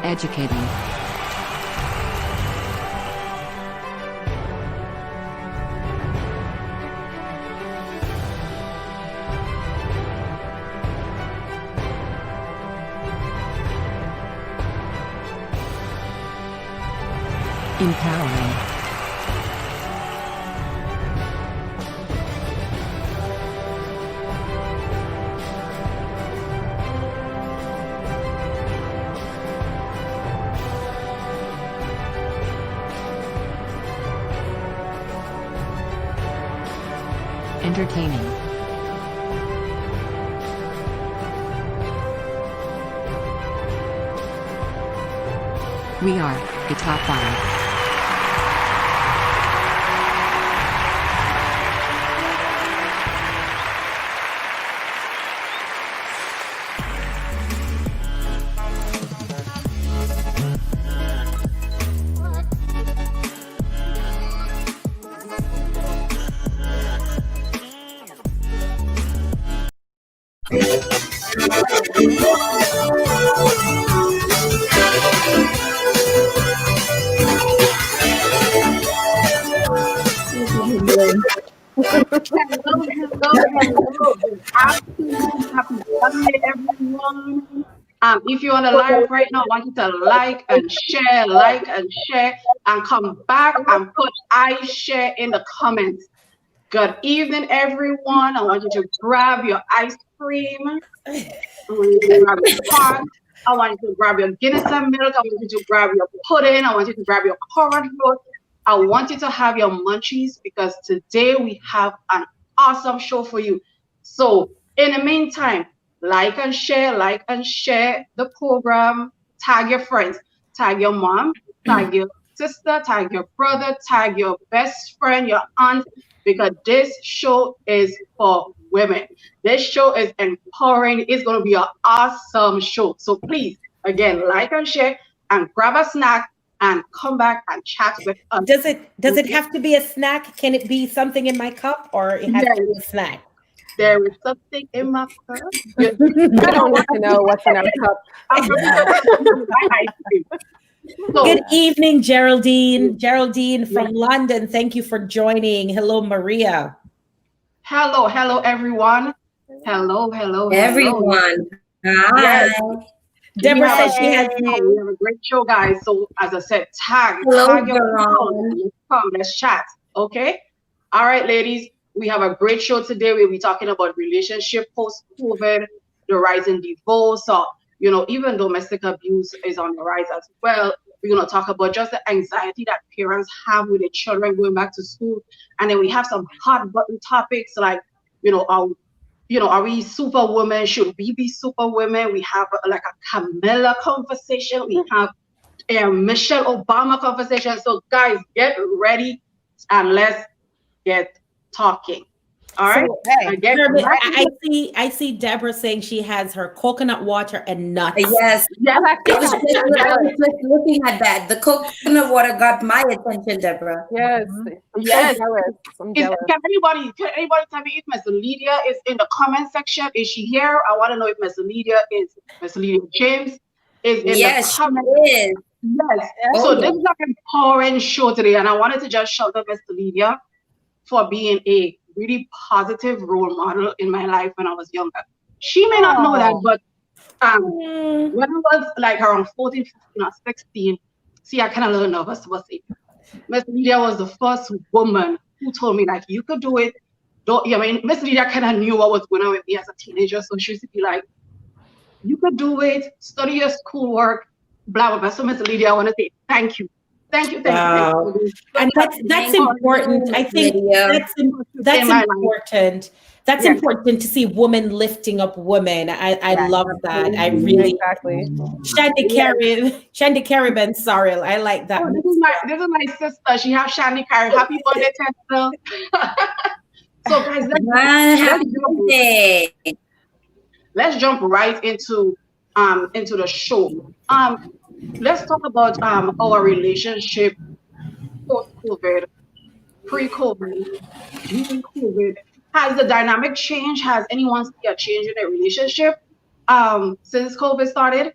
Educating. Empowering. Entertaining. We are the top 5. Happy Sunday, everyone. If you're on the live right now, I want you to like and share, and come back and put I share in the comments. Good evening, everyone. I want you to grab your ice cream. I want you to grab your pot. I want you to grab your Guinness and milk. I want you to grab your pudding. I want you to grab your cornrows. I want you to have your munchies because today we have an awesome show for you. So in the meantime, like and share the program. Tag your friends, tag your mom, tag your sister, tag your brother, tag your best friend, your aunt, because this show is for women. This show is empowering. It's going to be an awesome show. So please, again, like and share and grab a snack and come back and chat with us. Does it have to be a snack? Can it be something in my cup, or it has to be a snack? There is something in my cup. I don't want to know what's in our cup. So, good evening, Geraldine. Geraldine from London. Thank you for joining. Hello, Maria. hello, everyone. Hello, Everyone. Hi. Yes. Deborah says she has. We have a great show, guys. So as I said, tag Hello, your Veron. phone. Come, let's chat. Okay. All right, ladies. We have a great show today. We'll be talking about relationship post-COVID, the rise in divorce, or even domestic abuse is on the rise as well. We're going to talk about just the anxiety that parents have with their children going back to school, and then we have some hot button topics like, are we superwomen? Should we be superwomen? We have like a Camilla conversation. We have a Michelle Obama conversation. So guys, get ready and let's get talking. All right. So, I see Deborah saying she has her coconut water and nuts. Yes. Yes. I was just looking at that. The coconut water got my attention, Deborah. Yes. Yes. I'm jealous. Can anybody tell me if Miss Lydia is in the comment section? Is she here? I want to know if Miss Lydia James is in the comment. She is. Yes. Oh, So this is an empowering show today, and I wanted to just shout out Miss Lydia for being a really positive role model in my life when I was younger. She may not know that, but when I was like around 14, 15, or 16, see, I kind of a little nervous to say. Miss Lydia was the first woman who told me like, you could do it. Miss Lydia kind of knew what was going on with me as a teenager, so she used to be like, you could do it, study your schoolwork, blah, blah, blah. So Miss Lydia, I want to say thank you. Thank you. And that's important. I think that's important. That's important to see women lifting up women. I love that. I really exactly. Shandy Carriben, sorry, I like that. This is my sister. She has Shandy Carey. Happy birthday, Tessa. So guys, let's jump right into the show. Let's talk about our relationship post-COVID, pre-COVID, during COVID. Has the dynamic changed? Has anyone seen a change in their relationship since COVID started?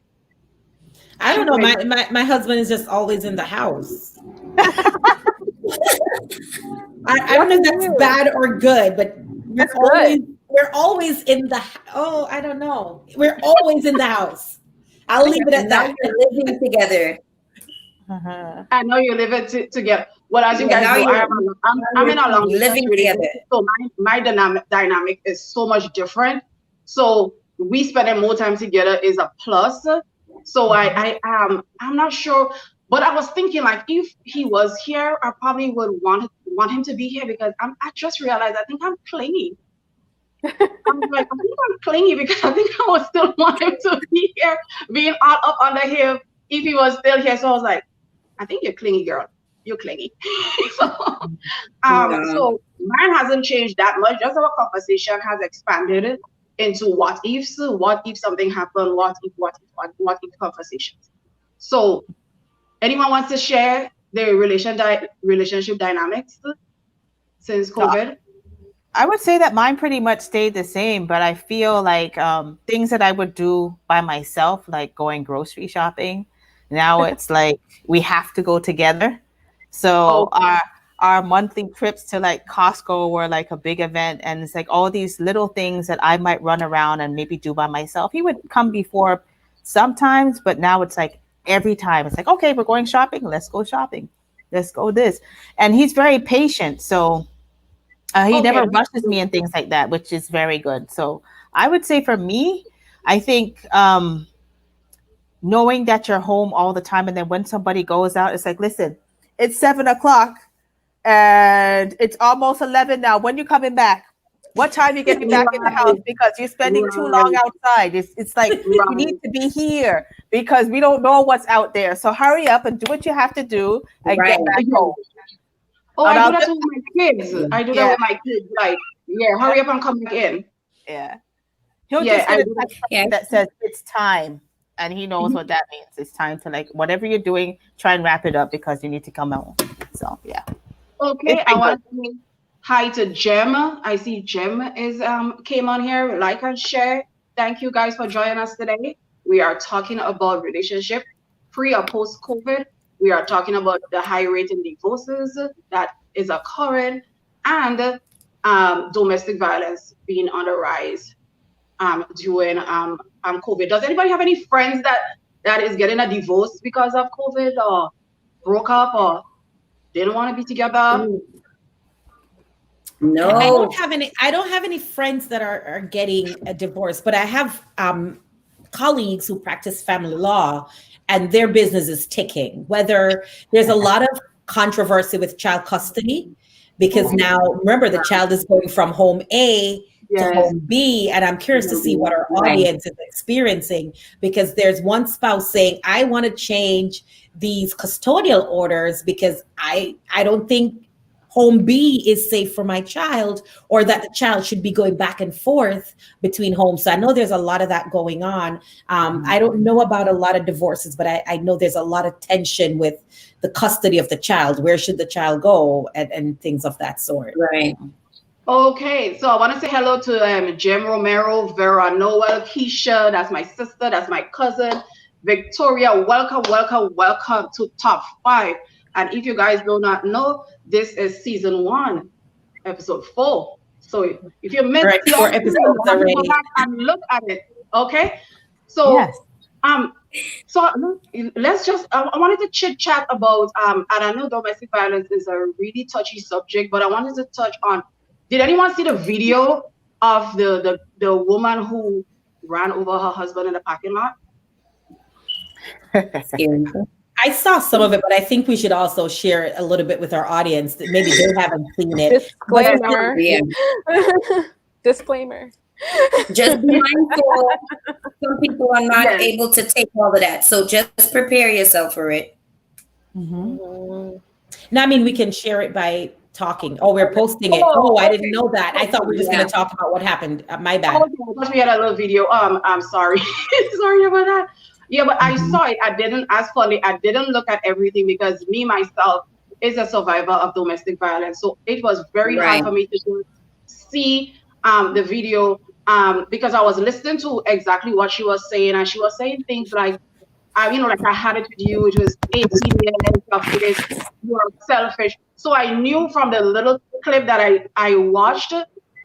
I don't know. My husband is just always in the house. I don't know if that's bad or good, but we're always in the. Oh, I don't know. We're always in the house. I'll leave it at that. You're living together. I know you're living together. Well, as you guys know, I'm in a long living together. So my dynamic is so much different. So we spending more time together is a plus. So I'm not sure, but I was thinking like if he was here, I probably would want him to be here because I just realized I think I'm clingy. I'm like, I think I'm clingy because I think I would still want him to be here, being all up under him if he was still here. So I was like, I think you're clingy, girl. You're clingy. So mine hasn't changed that much. Just our conversation has expanded into what if something happened, what if conversations. So anyone wants to share their relationship dynamics since COVID? I would say that mine pretty much stayed the same, but I feel like things that I would do by myself, like going grocery shopping, now it's like we have to go together. So our monthly trips to like Costco were like a big event, and it's like all these little things that I might run around and maybe do by myself. He would come before sometimes, but now it's like every time it's like, okay, we're going shopping. Let's go shopping. Let's go this. And he's very patient. So he never rushes me and things like that, which is very good. So I would say for me, I think knowing that you're home all the time, and then when somebody goes out, it's like, listen, it's 7:00 and it's almost 11 now. When you coming back? What time you getting back in the house? Because you're spending too long outside. It's like you need to be here because we don't know what's out there. So hurry up and do what you have to do and get back home. Oh, I do that with my kids. I do that with my kids. Like, hurry up and come back in. Yeah. He'll just get a text that says it's time. And he knows what that means. It's time to, like, whatever you're doing, try and wrap it up because you need to come home. So, yeah. Okay, I want to say hi to Jem. I see Jem is came on here. Like and share. Thank you guys for joining us today. We are talking about relationship pre or post COVID. We are talking about the high rate in divorces that is occurring and domestic violence being on the rise during COVID. Does anybody have any friends that is getting a divorce because of COVID or broke up or didn't want to be together? No, I don't have any friends that are getting a divorce, but I have colleagues who practice family law, and their business is ticking. Whether there's a lot of controversy with child custody, because now remember the child is going from home A to home B, and I'm curious to see what our audience is experiencing, because there's one spouse saying, I want to change these custodial orders because I don't think home B is safe for my child, or that the child should be going back and forth between homes. So I know there's a lot of that going on. I don't know about a lot of divorces, but I know there's a lot of tension with the custody of the child. Where should the child go and things of that sort. Right. Okay, so I want to say hello to Jem Romero, Vera Noel, Keisha, that's my sister, that's my cousin, Victoria. Welcome to Top 5. And if you guys do not know, this is season 1, episode 4. So if you missed 4 episodes already, go back and look at it. Okay, so so let's just. I wanted to chit chat about and I know domestic violence is a really touchy subject, but I wanted to touch on. Did anyone see the video of the woman who ran over her husband in the parking lot? I saw some of it, but I think we should also share it a little bit with our audience that maybe they haven't seen it. Disclaimer. Disclaimer. Just be mindful. Some people are not able to take all of that. So just prepare yourself for it. Now, I mean, we can share it by talking. Oh, we're posting it. Oh, I didn't know that. I thought we were just going to talk about what happened. My bad. Okay, we had a little video. I'm sorry. Sorry about that. Yeah, but I saw it. I didn't look at everything because me, myself, is a survivor of domestic violence. So it was very hard for me to see the video because I was listening to exactly what she was saying. And she was saying things like, like I had it with you, it was 18 years of this, you're selfish. So I knew from the little clip that I watched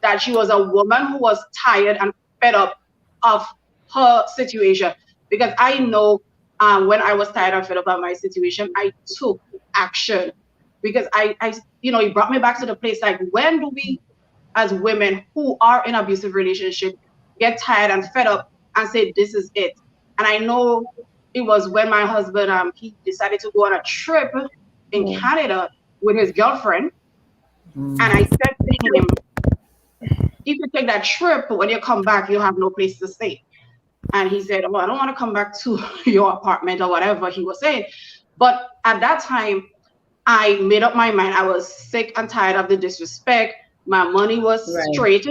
that she was a woman who was tired and fed up of her situation. Because I know when I was tired and fed up of my situation, I took action. Because it brought me back to the place, like, when do we, as women who are in abusive relationship, get tired and fed up and say, this is it? And I know it was when my husband, he decided to go on a trip in Canada with his girlfriend. And I said to him, if you take that trip, when you come back, you'll have no place to stay. And he said, well, I don't want to come back to your apartment or whatever he was saying. But at that time, I made up my mind. I was sick and tired of the disrespect. My money was straight.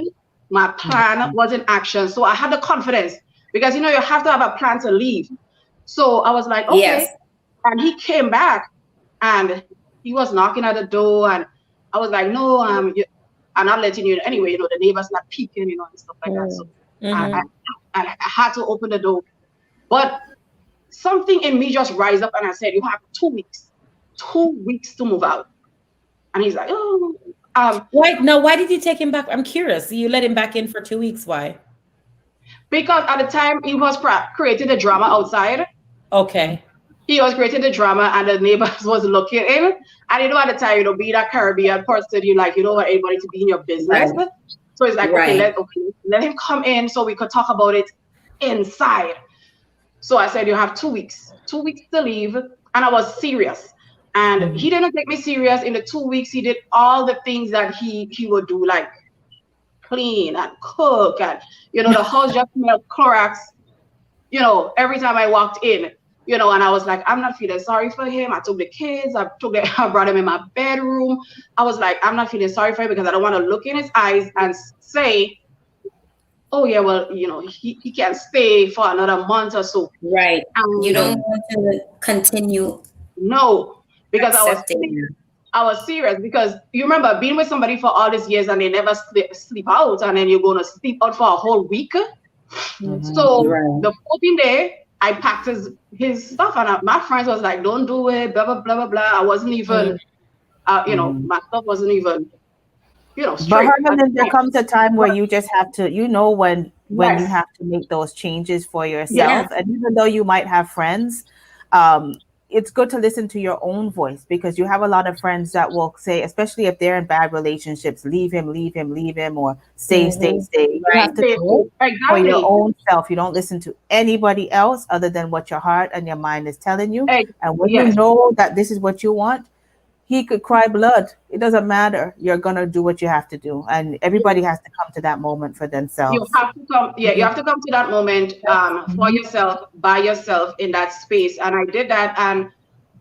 My plan was in action. So I had the confidence because, you have to have a plan to leave. So I was like, okay. Yes. And he came back and he was knocking at the door. And I was like, no, I'm not letting you. Anyway, the neighbors not peeking, and stuff like that. So I had to open the door. But something in me just rise up and I said, you have 2 weeks. 2 weeks to move out. And he's like, oh. Why did you take him back? I'm curious. You let him back in for 2 weeks. Why? Because at the time he was creating the drama outside. Okay. He was creating the drama and the neighbors was looking in. And at the time, being a Caribbean person, you don't want anybody to be in your business. Right. So it's like, let him come in so we could talk about it inside. So I said, you have 2 weeks. 2 weeks to leave. And I was serious. And he didn't take me serious. In the 2 weeks, he did all the things that he would do, like clean and cook. And, the house just smelled Clorox, every time I walked in, and I was like, I'm not feeling sorry for him. I took the kids, I brought him in my bedroom. I was like, I'm not feeling sorry for him because I don't want to look in his eyes and say, oh yeah, well, he can stay for another month or so. Right. You don't want to continue. No. Because I was serious because you remember being with somebody for all these years and they never sleep out and then you're going to sleep out for a whole week. So the 14th day, I packed his stuff and my friends was like, don't do it, blah, blah, blah, blah, blah. I wasn't even, my stuff wasn't even, straight. But Herman, there comes a time where you just have to, when you have to make those changes for yourself. And even though you might have friends, it's good to listen to your own voice because you have a lot of friends that will say, especially if they're in bad relationships, leave him, or stay. You have to do it for your own self. You don't listen to anybody else other than what your heart and your mind is telling you. And when you know that this is what you want, he could cry blood. It doesn't matter. You're going to do what you have to do. And everybody has to come to that moment for themselves. You have to come. Yeah, you have to come to that moment for yourself, by yourself in that space. And I did that. And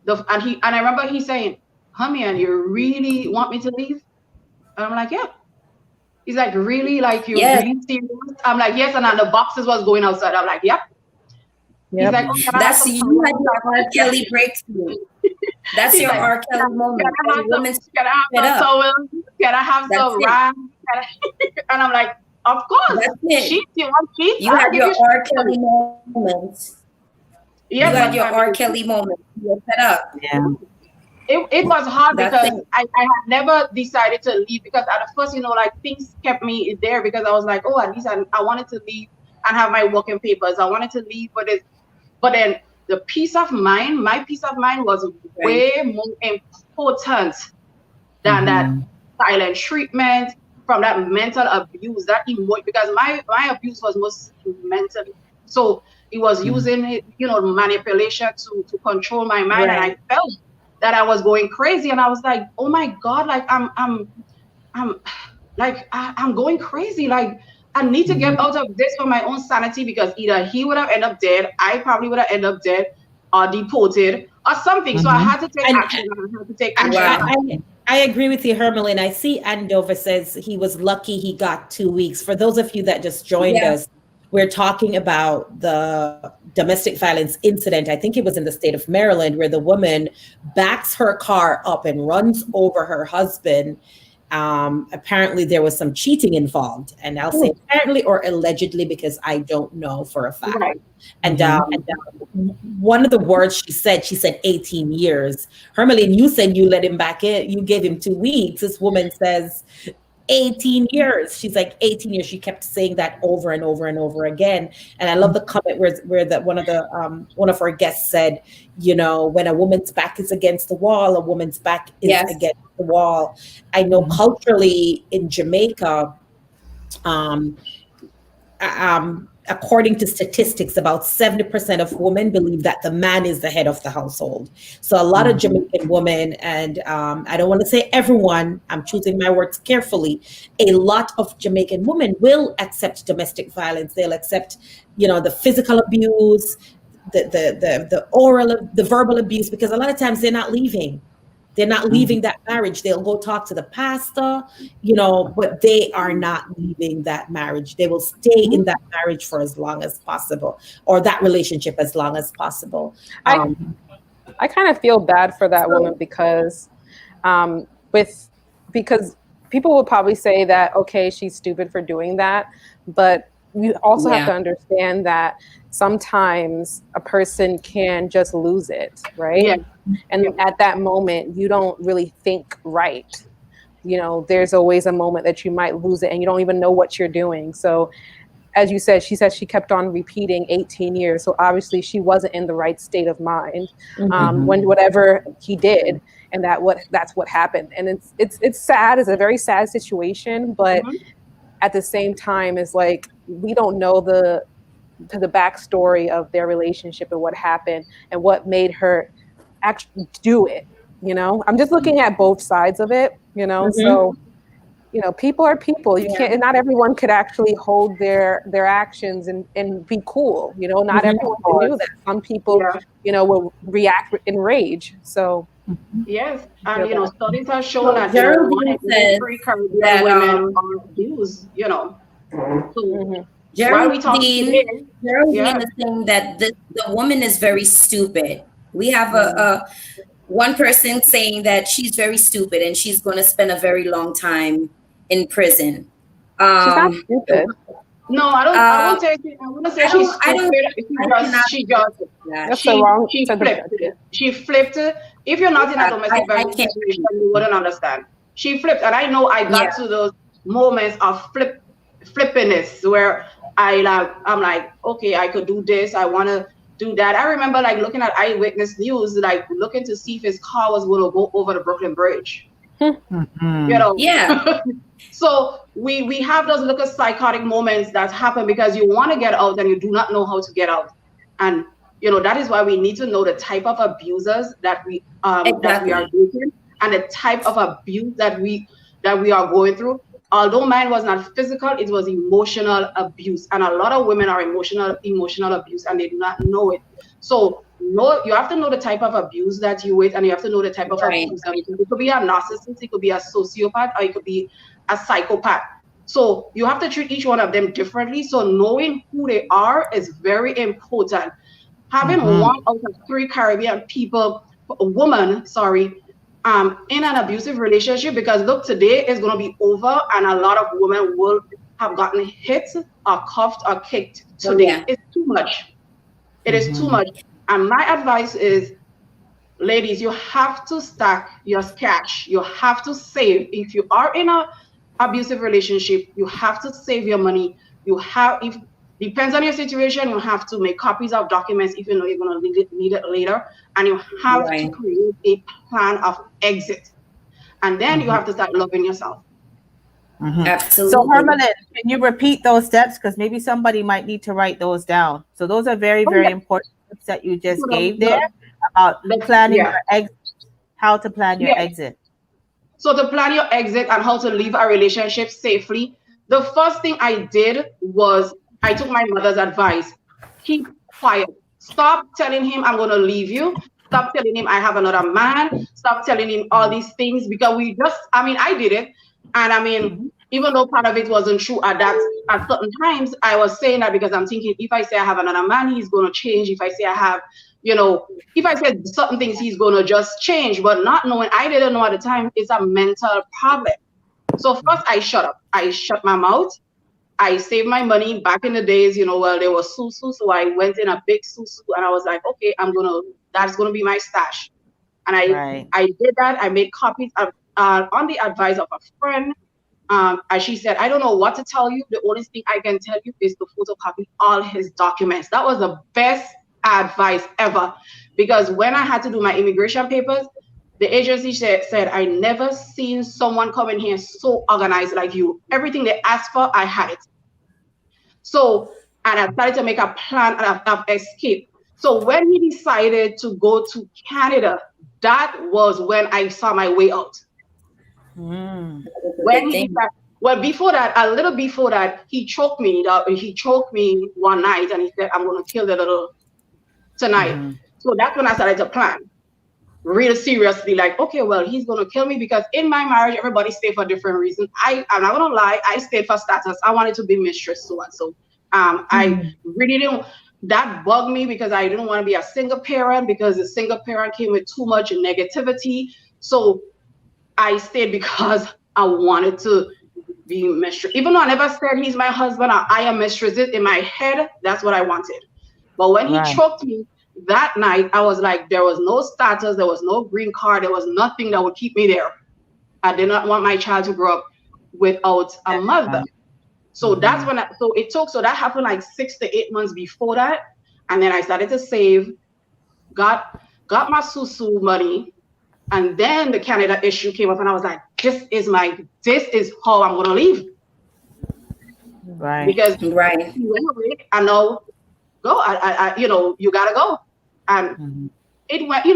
I remember he saying, honey, and you really want me to leave? And I'm like, yeah. He's like, really? Like, you really serious? I'm like, yes. And then the boxes was going outside. I'm like, yep. He's like, oh, that's you had your R. Kelly breakthrough. That's your R. Kelly moment. Can I have some rhyme? And I'm like, of course. That's it. You had your R. Kelly moments. Yeah, you had your R. Kelly moment. You're set up. Yeah. It was hard because I had never decided to leave because at first, things kept me there because I was like, oh, at least I wanted to leave and have my working papers. I wanted to leave, but then the peace of mind, my peace of mind was way more important than that silent treatment, from that mental abuse, that emotion, because my abuse was mostly mental. So it was using, manipulation to control my mind. And I felt that I was going crazy. And I was like, oh my God, like I'm going crazy. Like, I need to get out of this for my own sanity because either he would have ended up dead, I probably would have ended up dead or deported or something. So I had to take action. I agree with you, Hermelin. I see Andover says he was lucky he got 2 weeks. For those of you that just joined us, we're talking about the domestic violence incident. I think it was in the state of Maryland where the woman backs her car up and runs over her husband. Apparently there was some cheating involved, and I'll say apparently or allegedly because I don't know for a fact. Right. And one of the words she said 18 years. Hermeline, you said you let him back in. You gave him 2 weeks. This woman says 18 years. She's like 18 years. She kept saying that over and over and over again. And I love the comment where that one of our guests said, you know, when a woman's back is against the wall, a woman's back is against the wall. I know culturally in Jamaica, according to statistics, about 70% of women believe that the man is the head of the household. So a lot of Jamaican women, and I don't want to say everyone, I'm choosing my words carefully, a lot of Jamaican women will accept domestic violence. They'll accept, you know, the physical abuse, the oral, the verbal abuse, because a lot of times they're not leaving. They're not leaving that marriage. They'll go talk to the pastor, you know, but they are not leaving that marriage. They will stay in that marriage for as long as possible, or that relationship as long as possible. I kind of feel bad for that woman because people will probably say that, okay, she's stupid for doing that, but you also have to understand that sometimes a person can just lose it, right? Yeah. And at that moment, you don't really think right. You know, there's always a moment that you might lose it and you don't even know what you're doing. So as you said, she kept on repeating 18 years. So obviously she wasn't in the right state of mind when whatever he did, and that's what happened. And it's sad. It's a very sad situation, but at the same time, it's like, we don't know the backstory of their relationship and what happened and what made her actually do it. You know, I'm just looking at both sides of it, you know, so, you know, people are people. You can't, not everyone could actually hold their actions and be cool. You know, not everyone can do that. Some people, you know, will react in rage. So. Yes, and you know, studies have shown that Geraldine says Caribbean women are abused, you know. So Geraldine is saying that the woman is very stupid. We have a one person saying that she's very stupid and she's going to spend a very long time in prison. She's not stupid. No, I don't. I won't say. I want to say she's stupid. She flipped. She flipped. If you're not in a domestic violence situation, you wouldn't understand. She flipped, and I know I got to those moments of flippiness where I'm like, okay, I could do this. I want to do that. I remember like looking at Eyewitness News, like looking to see if his car was going to go over the Brooklyn Bridge. You know. Yeah. So we have those little psychotic moments that happen because you want to get out and you do not know how to get out. And you know, that is why we need to know the type of abusers that we are dating and the type of abuse that we are going through. Although mine was not physical, it was emotional abuse. And a lot of women are emotional abuse and they do not know it. So you have to know the type of abuse that you with, and you have to know the type of abuse that you. It could be a narcissist, it could be a sociopath, or it could be a psychopath. So you have to treat each one of them differently. So knowing who they are is very important. Having 1 out of 3 Caribbean woman, in an abusive relationship, because look, today is going to be over and a lot of women will have gotten hit or cuffed or kicked today. It's too much. It is too much. And my advice is, ladies, you have to stack your cash. You have to save. If you are in an abusive relationship, you have to save your money. If depends on your situation, you have to make copies of documents if you know you're going to need it later. And you have to create a plan of exit. And then you have to start loving yourself. Absolutely. So Hermeline, can you repeat those steps? Because maybe somebody might need to write those down. So those are very, very important tips that you just gave there about planning your exit, how to plan your exit. So to plan your exit and how to leave a relationship safely, the first thing I did was I took my mother's advice. Keep quiet. Stop telling him I'm going to leave you. Stop telling him I have another man. Stop telling him all these things, because I did it. And even though part of it wasn't true at certain times, I was saying that because I'm thinking, if I say I have another man, he's going to change. If I say I have, if I said certain things, he's going to just change. But not knowing, I didn't know at the time, it's a mental problem. So first I shut up. I shut my mouth. I saved my money back in the days, well, there was susu. So I went in a big susu and I was like, okay, that's gonna be my stash. And I did that. I made copies on the advice of a friend. As she said, I don't know what to tell you. The only thing I can tell you is to photocopy all his documents. That was the best advice ever. Because when I had to do my immigration papers, the agency said, I never seen someone come in here so organized like you. Everything they asked for, I had it. So, and I started to make a plan of escape. So when he decided to go to Canada, that was when I saw my way out. When before that, a little before that, he choked me. He choked me one night and he said, I'm going to kill the little tonight. So that's when I started to plan real seriously, like, okay, well, he's going to kill me, because in my marriage, everybody stayed for different reasons. I'm not going to lie. I stayed for status. I wanted to be mistress, so and so. I really didn't, that bugged me because I didn't want to be a single parent, because the single parent came with too much negativity. So I stayed because I wanted to be mistress. Even though I never said he's my husband, I am mistress. In my head, that's what I wanted. But when he choked me that night, I was like, there was no status, there was no green card, there was nothing that would keep me there. I did not want my child to grow up without a mother. So that's when so that happened like 6 to 8 months before that. And then I started to save, got my susu money. And then the Canada issue came up and I was like, this is how I'm going to leave. Right. Because I know, go, I you got to go. And it went,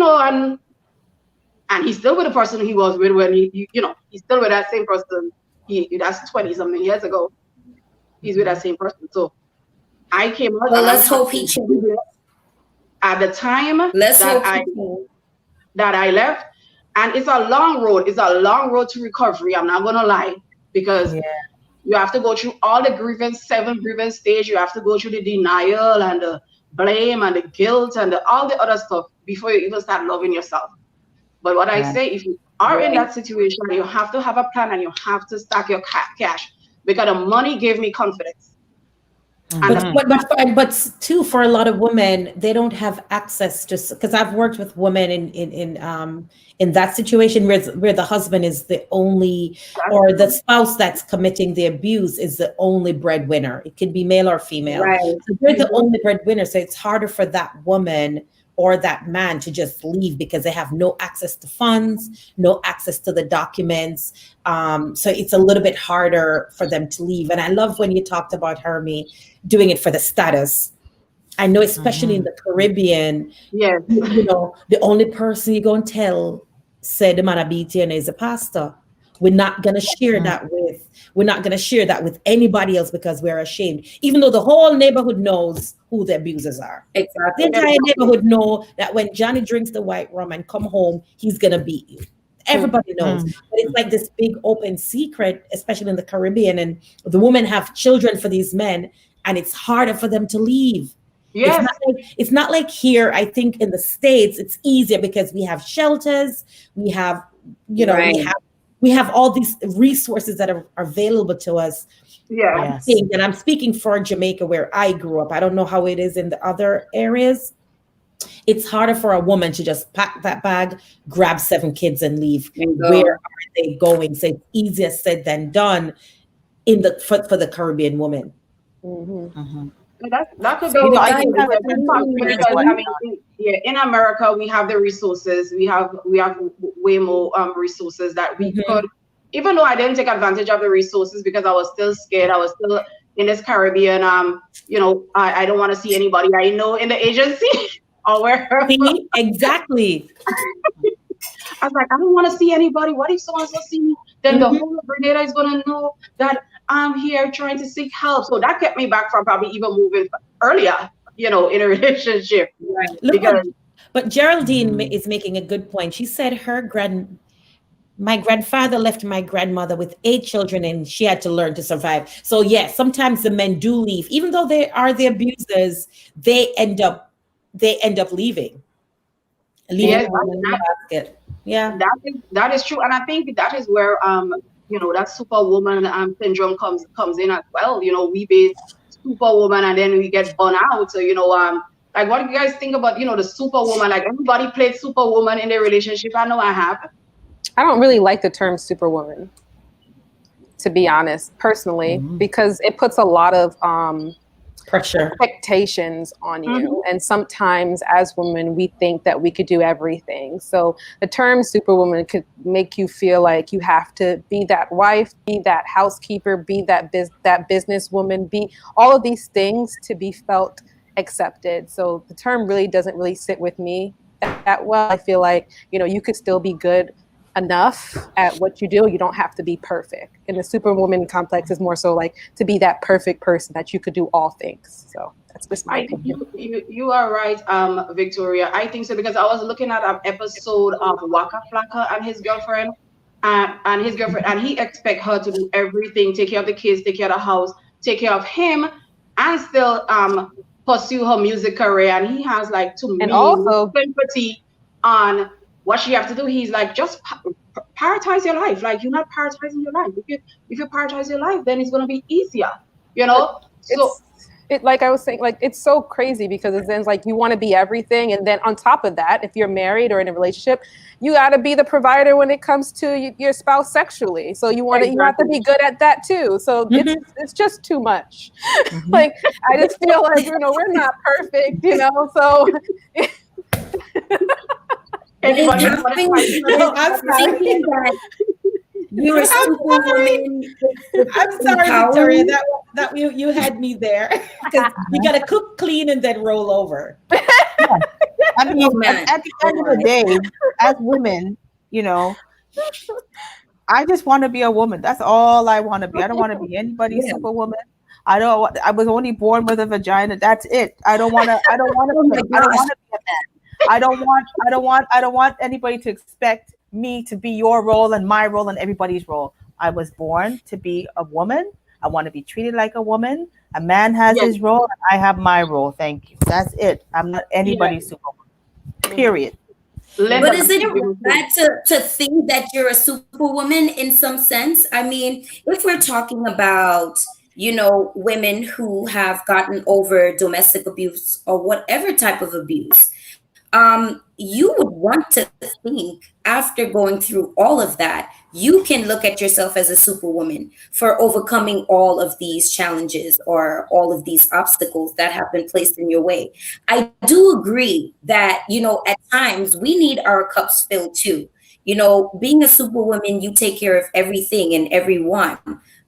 and he's still with the person he was with when he's still with that same person. That's 20 something years ago. He's with that same person. So I came out. Well, let's hope he changes. At the time that I left, and it's a long road. It's a long road to recovery. I'm not gonna lie, because you have to go through all the 7 grievance stage. You have to go through the denial and the blame and the guilt and all the other stuff before you even start loving yourself. But what I say, if you are in that situation, you have to have a plan and you have to stack your cash, because the money gave me confidence. But too, for a lot of women, they don't have access to, because I've worked with women in that situation where the husband is the only, or the spouse that's committing the abuse is the only breadwinner. It could be male or female. Right. So they're the only breadwinner. So it's harder for that woman or that man to just leave because they have no access to funds, no access to the documents. So it's a little bit harder for them to leave. And I love when you talked about Hermie doing it for the status. I know, especially in the Caribbean, the only person you're going to tell said the man of BTN is a pastor. We're not going to share that with anybody else because we're ashamed, even though the whole neighborhood knows who the abusers are. Exactly. The entire neighborhood know that when Johnny drinks the white rum and come home, he's going to beat you. Everybody knows. But it's like this big open secret, especially in the Caribbean, and the women have children for these men, and it's harder for them to leave. Yes. It's not like here. I think in the States, it's easier because we have shelters, we have, we have all these resources that are available to us. Yeah. And I'm speaking for Jamaica, where I grew up. I don't know how it is in the other areas. It's harder for a woman to just pack that bag, grab 7 kids and leave. Where are they going? So it's easier said than done for the Caribbean woman. That could be in America we have the resources. We have way more resources that we could, even though I didn't take advantage of the resources because I was still scared. I was still in this Caribbean. I don't want to see anybody I know in the agency or wherever. Exactly. I was like, I don't want to see anybody. What if someone else see me? Then the whole Grenada is going to know that I'm here trying to seek help. So that kept me back from probably even moving earlier, in a relationship. Right. But Geraldine is making a good point. She said my grandfather left my grandmother with 8 children and she had to learn to survive. So yes, sometimes the men do leave. Even though they are the abusers, they end up leaving. That is true. And I think that is where that superwoman syndrome comes in as well. We be superwoman and then we get burnt out. So, like, what do you guys think about, the superwoman? Like, everybody played superwoman in their relationship. I know I have. I don't really like the term superwoman, to be honest, personally, because it puts a lot of pressure, expectations on you. And sometimes as women, we think that we could do everything. So the term superwoman could make you feel like you have to be that wife, be that housekeeper, be that businesswoman, be all of these things to be felt accepted. So the term really doesn't really sit with me that well. I feel like, you could still be good enough at what you do. You don't have to be perfect. And the superwoman complex is more so like to be that perfect person that you could do all things. So that's just my opinion. You are right, Victoria. I think so, because I was looking at an episode of Waka Flocka and his girlfriend, and he expect her to do everything, take care of the kids, take care of the house, take care of him, and still pursue her music career. And he has, like, to me, also sympathy on what she have to do. He's like, just prioritize your life. Like, you're not prioritizing your life. If you prioritize your life, then it's going to be easier, So like I was saying, like, it's so crazy because it then like you want to be everything. And then on top of that, if you're married or in a relationship, you got to be the provider when it comes to your spouse sexually. So you have to be good at that too. So it's just too much. Like, I just feel like, we're not perfect, so. You're a superwoman. I'm sorry, Victoria, that you had me there, because you got to cook, clean, and then roll over. Yeah. I mean, at the end of the day, as women, I just want to be a woman. That's all I want to be. I don't want to be anybody's superwoman. I was only born with a vagina. That's it. I don't want to be a man. I don't want anybody to expect me to be your role and my role and everybody's role. I was born to be a woman. I want to be treated like a woman. A man has his role, and I have my role. Thank you. That's it. I'm not anybody's superwoman. Period. But is it bad to think that you're a superwoman in some sense? I mean, if we're talking about, women who have gotten over domestic abuse or whatever type of abuse, you would want to think after going through all of that, you can look at yourself as a superwoman for overcoming all of these challenges or all of these obstacles that have been placed in your way. I do agree that, at times we need our cups filled too. Being a superwoman, you take care of everything and everyone.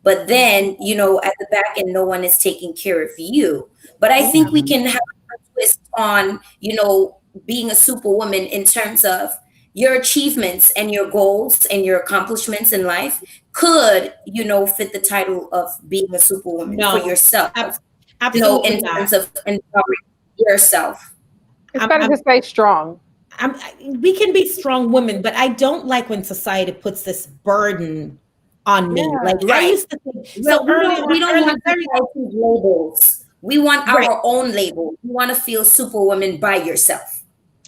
But then, at the back end, no one is taking care of you. But I think we can have a twist on, being a superwoman in terms of your achievements and your goals and your accomplishments in life could, fit the title of being a superwoman for yourself. Absolutely in terms of empowering yourself. It's better to stay strong. We can be strong women, but I don't like when society puts this burden on me. I used to think, we don't want society's labels. We want our own label. You want to feel superwoman by yourself.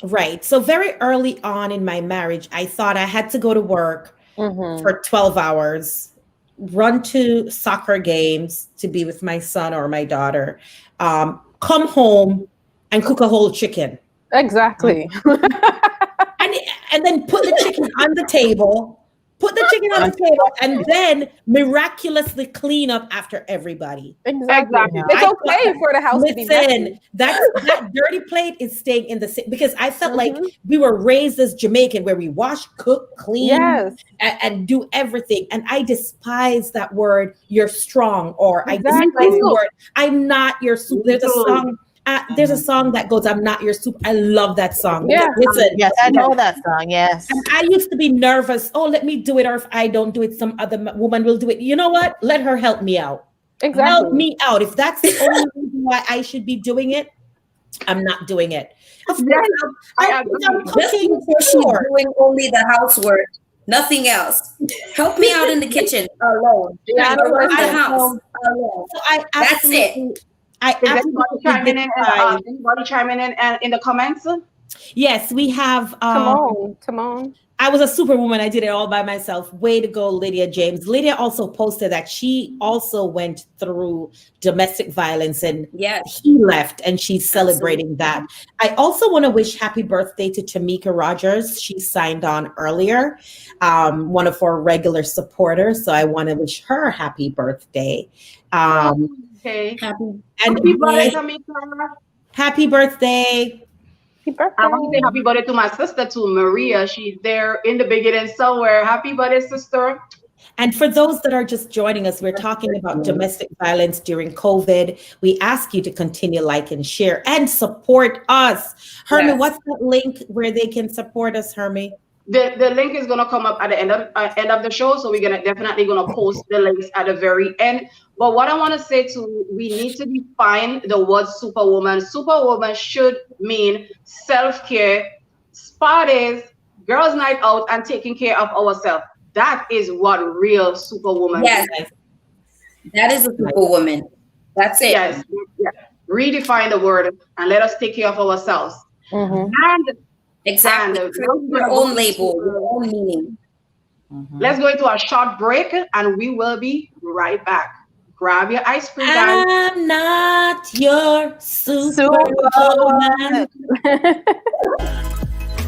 Right. So very early on in my marriage, I thought I had to go to work for 12 hours, run to soccer games to be with my son or my daughter, come home and cook a whole chicken. Exactly. and then put the chicken on the table. And then miraculously clean up after everybody. Exactly. It's okay for the house to be messy. That dirty plate is staying in the sink, because I felt like we were raised as Jamaican, where we wash, cook, clean, and do everything. And I despise that word, you're strong, or I despise the word, I'm not your soup. There's a song that goes, I'm not your soup. I love that song. Yes, I know that song. Yes. And I used to be nervous. Oh, let me do it. Or if I don't do it, some other woman will do it. You know what? Let her help me out. Exactly. Help me out. If that's the only reason why I should be doing it, I'm not doing it. Just because she's doing only the housework, nothing else. Help me out in the kitchen alone. Around the house alone. So that's it. Anybody chiming in in the comments? Yes, we have. Timon. I was a superwoman. I did it all by myself. Way to go, Lydia James. Lydia also posted that she also went through domestic violence and Yes. he left and she's celebrating that. I also want to wish happy birthday to Tamika Rogers. She signed on earlier, one of our regular supporters. So I want to wish her happy birthday. Okay. Happy birthday, Tamika. Happy birthday. Happy birthday. I want to say happy birthday to my sister, to Maria. She's there in the beginning somewhere. Happy birthday, sister. And for those that are just joining us, we're talking about domestic violence during COVID. We ask you to continue, like, and share and support us. Hermie, Yes. what's that link where they can support us, Hermie? The link is gonna come up at the end of the show, so we're definitely gonna post the links at the very end. But what I want to say we need to define the word superwoman. Superwoman should mean self-care, spa days, girls' night out, and taking care of ourselves. That is what real superwoman Yes. is. That is a superwoman. That's it. Yes. Redefine the word and let us take care of ourselves. Mhm. And Exactly. And Your own label, your own meaning. let's go into a short break and we will be right back. Grab your ice cream, guys. I'm not your superwoman.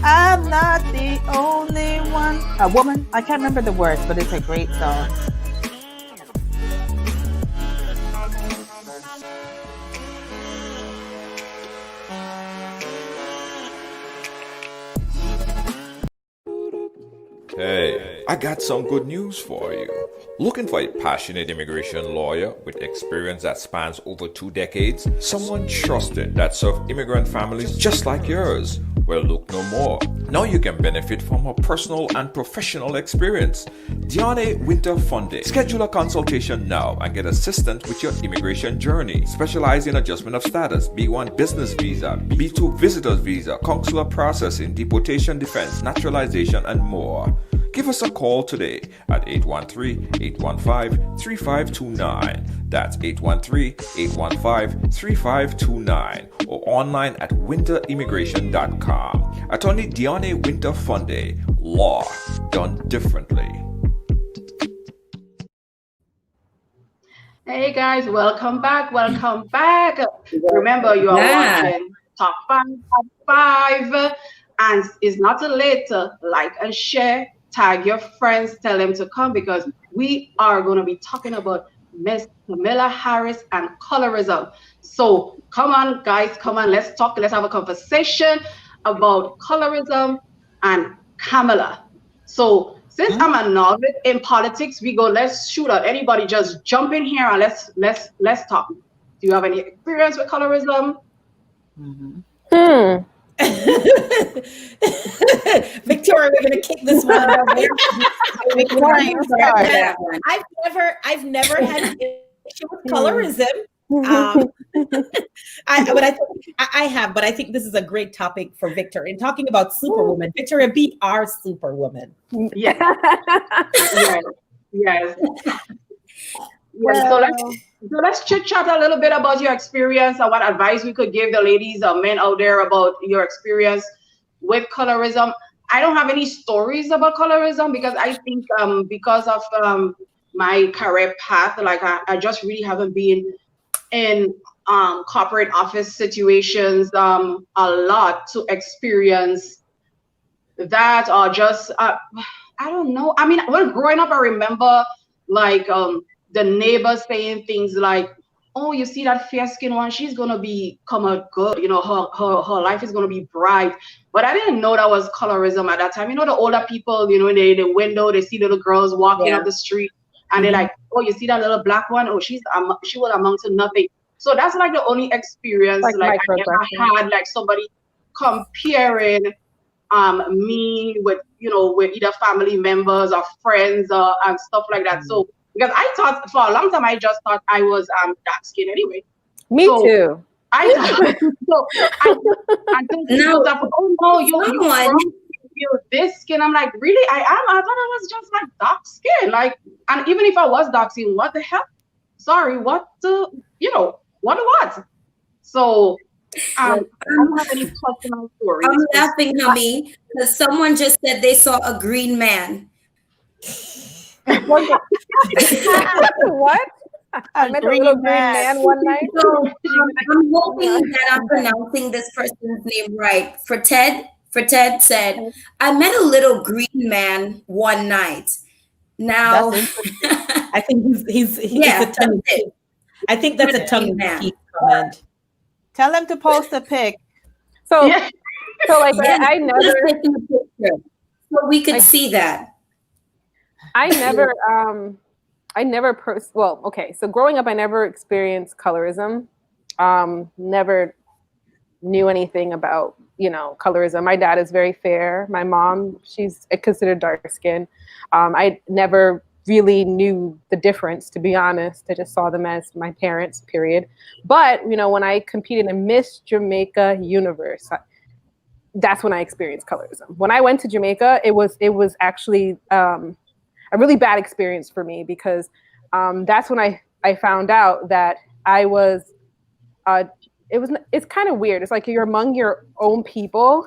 I'm not the only one. A woman. I can't remember the words, but it's a great song. Hey, I got some good news for you. Looking for a passionate immigration lawyer with experience that spans over 2 decades? Someone trusted that served immigrant families just like yours? Well, look no more. Now you can benefit from her personal and professional experience. Diane Winter Funde. Schedule a consultation now and get assistance with your immigration journey. Specialize in adjustment of status, B1 business visa, B2 visitors visa, consular processing, deportation defense, naturalization, and more. Give us a call today at 813-815-3529. That's 813-815-3529 or online at winterimmigration.com. Attorney Diane Winter Funde. Law done differently. Hey guys, welcome back. Welcome back. Remember, you are watching Top 5, and it's not too late to like and share. Tag your friends, tell them to come because we are going to be talking about Miss Kamala Harris and colorism. So come on, guys, come on, let's talk. Let's have a conversation about colorism and Kamala. So since I'm a novice in politics, let's shoot at anybody. Just jump in here and let's talk. Do you have any experience with colorism? Victoria, we're gonna kick this one. Victoria, you start. I've never had an issue with colorism. I have, but I think this is a great topic for Victor. In talking about superwoman, Victoria, be our superwoman. Yes. Yes. So let's chit chat a little bit about your experience and what advice we could give the ladies or men out there about your experience with colorism. I don't have any stories about colorism because I think because of my career path, like I just really haven't been in corporate office situations a lot to experience that, or just I don't know. I mean, when growing up, I remember like the neighbors saying things like, "Oh, you see that fair-skinned one? She's gonna become a good, you know, her life is gonna be bright." But I didn't know that was colorism at that time. You know, the older people, you know, in the window, they see little girls walking up the street, and they're like, "Oh, you see that little black one? Oh, she will amount to nothing." So that's like the only experience like I ever had, like somebody comparing me with, you know, with either family members or friends and stuff like that. So because I thought for a long time, I just thought I was dark skinned anyway. Me too. I thought so. Until people that, "Oh no, you're this skin." I'm like, really? I am? I thought I was just like dark skin. Like, and even if I was dark skin, what the hell? Sorry, what the, you know, what? So I don't have any personal stories. I'm laughing, honey, because someone just said they saw a green man. What? I met a little green man one night. So I'm hoping that I'm pronouncing this person's name right. For Ted said, I met a little green man one night. Now, I think he's yeah, a tongue. I think that's a tongue comment. Tell him to post a pic. So, Yeah. so like yeah, I never, just taking a picture so we could see that. I never, well, okay. So growing up, I never experienced colorism. Never knew anything about, colorism. My dad is very fair. My mom, she's considered dark skinned. I never really knew the difference, to be honest. I just saw them as my parents, period. But, when I competed in Miss Jamaica Universe, that's when I experienced colorism. When I went to Jamaica, it was actually a really bad experience for me because that's when I found out that I was, it's kind of weird. It's like you're among your own people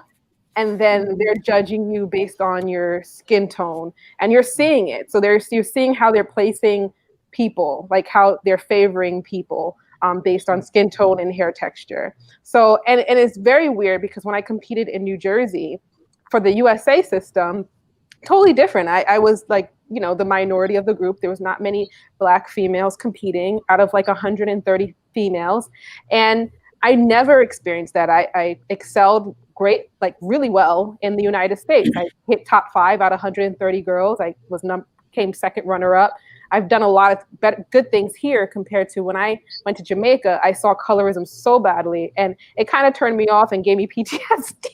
and then they're judging you based on your skin tone and you're seeing it. So you're seeing how they're placing people, like how they're favoring people based on skin tone and hair texture. So, and it's very weird because when I competed in New Jersey for the USA system, totally different. I was like, the minority of the group. There was not many Black females competing out of like 130 females. And I never experienced that. I excelled great, like really well in the United States. I hit top 5 out of 130 girls. I came second runner up. I've done a lot of good things here compared to when I went to Jamaica. I saw colorism so badly and it kind of turned me off and gave me PTSD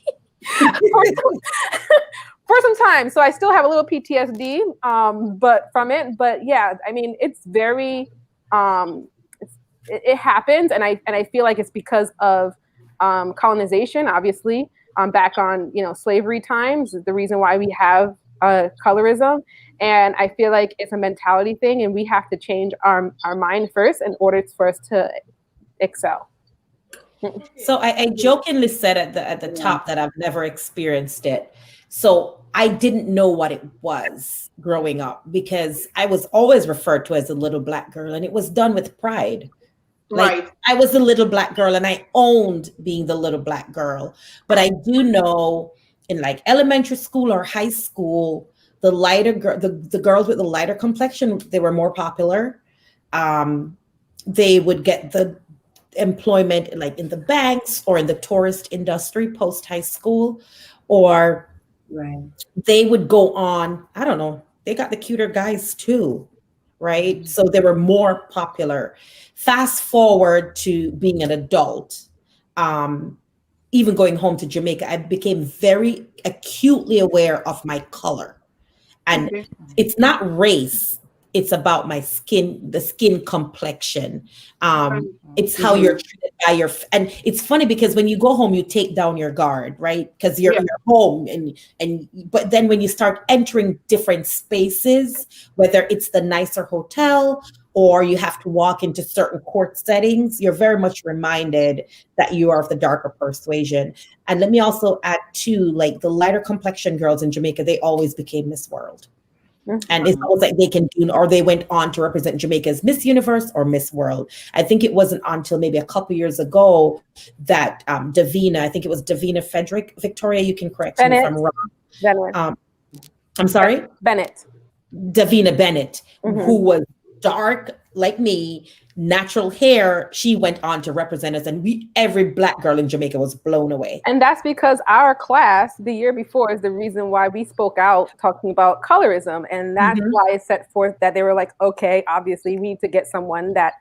for some time. So I still have a little PTSD, but from it, but yeah, I mean, it's very, it happens. And I feel like it's because of colonization, obviously, back on, slavery times, the reason why we have colorism. And I feel like it's a mentality thing and we have to change our mind first in order for us to excel. So I jokingly said at the top that I've never experienced it. So I didn't know what it was growing up because I was always referred to as a little Black girl and it was done with pride. Like, Right. I was a little Black girl and I owned being the little Black girl. But I do know in like elementary school or high school, the lighter the girls with the lighter complexion, they were more popular. They would get the employment like in the banks or in the tourist industry post high school, or they would go on, I don't know, they got the cuter guys too, right? Mm-hmm. So they were more popular. Fast forward to being an adult, even going home to Jamaica, I became very acutely aware of my color. And it's not race, it's about my skin, the skin complexion. It's how you're treated by and it's funny because when you go home, you take down your guard, right? Because you're home but then when you start entering different spaces, whether it's the nicer hotel or you have to walk into certain court settings, you're very much reminded that you are of the darker persuasion. And let me also add too, like the lighter complexion girls in Jamaica, they always became Miss World. And it's almost like they can do, or they went on to represent Jamaica as Miss Universe or Miss World. I think it wasn't until maybe a couple years ago that Davina, I think it was Davina Frederick, Victoria, you can correct me if I'm wrong. I'm sorry? Bennett. Davina Bennett, who was dark like me, natural hair, she went on to represent us, and every Black girl in Jamaica was blown away. And that's because our class the year before is the reason why we spoke out talking about colorism. And that's why it set forth that they were like, okay, obviously we need to get someone that,